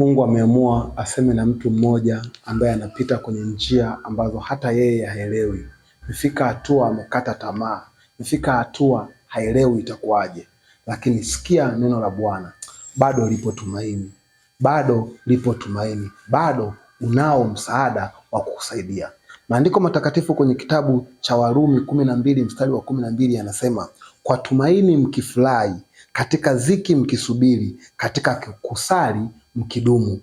Mungu ameamua aseme na mtu mmoja ambaye anapita kwenye njia ambazo hata yeye haelewi. Imefika hatua amekata tamaa, imefika hatua haelewi itakuwaje. Lakini sikia neno la Bwana, bado lipo tumaini, bado lipo tumaini, bado unao msaada wa kukusaidia. Maandiko matakatifu kwenye kitabu cha Warumi 12 mstari wa 12 yanasema, kwa tumaini mkifurahi, katika dhiki mkisubiri, katika kusali mkidumu.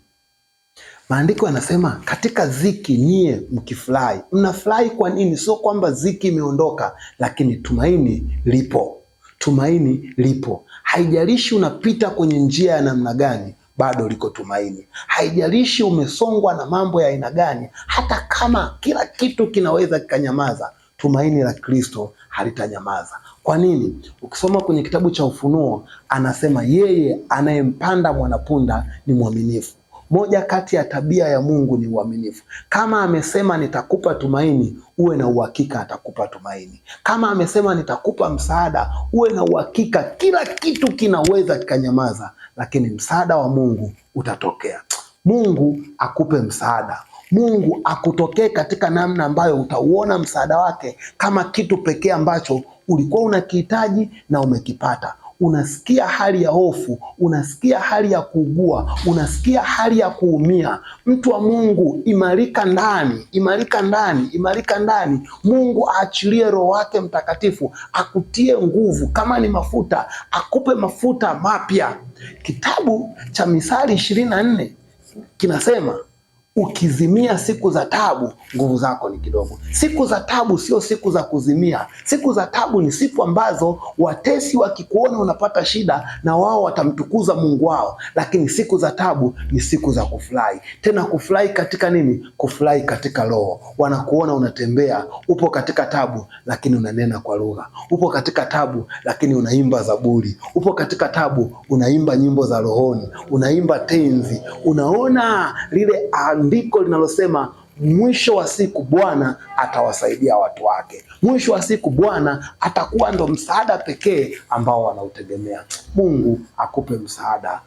Maandiko yanasema katika dhiki nyie mkifurahi. Mnafurahi kwa nini? Sio kwamba dhiki imeondoka, lakini tumaini lipo. Tumaini lipo. Haijalishi unapita kwenye njia ya namna gani, bado liko tumaini. Haijalishi umesongwa na mambo ya aina gani, hata kama kila kitu kinaweza kikanyamaza, tumaini la Kristo halitanyamaza. Kwa nini? Ukisoma kwenye kitabu cha Ufunuo anasema yeye anayempanda mwanapunda ni mwaminifu. Moja kati ya tabia ya Mungu ni uaminifu. Kama amesema nitakupa tumaini, uwe na uhakika atakupa tumaini. Kama amesema nitakupa msaada, uwe na uhakika kila kitu kinaweza kikanyamaza, lakini msaada wa Mungu utatokea. Mungu akupe msaada. Mungu akutokee katika namna ambayo utauona msaada wake kama kitu pekee ambacho ulikuwa unakihitaji na umekipata. Unasikia hali ya hofu, unasikia hali ya kuugua, unasikia hali ya kuumia. Mtu wa Mungu, imarika ndani, imarika ndani, imarika ndani. Mungu aachilie Roho wake Mtakatifu, akutie nguvu. Kama ni mafuta, akupe mafuta mapya. Kitabu cha Misali 24 kinasema, ukizimia siku za tabu, nguvu zako ni kidogo. Siku za tabu sio siku za kuzimia. Siku za tabu ni siku ambazo watesi wakikuona unapata shida, na wao watamtukuza Mungu wao. Lakini siku za tabu ni siku za kufurahi. Tena kufurahi katika nini? Kufurahi katika Roho. Wanakuona unatembea, upo katika tabu, lakini unanena kwa lugha. Upo katika tabu, lakini unaimba zaburi. Upo katika tabu, unaimba nyimbo za rohoni, unaimba tenzi. Unaona lile andiko linalosema mwisho wa siku Bwana atawasaidia watu wake. Mwisho wa siku Bwana atakuwa ndo msaada pekee ambao wanautegemea. Mungu akupe msaada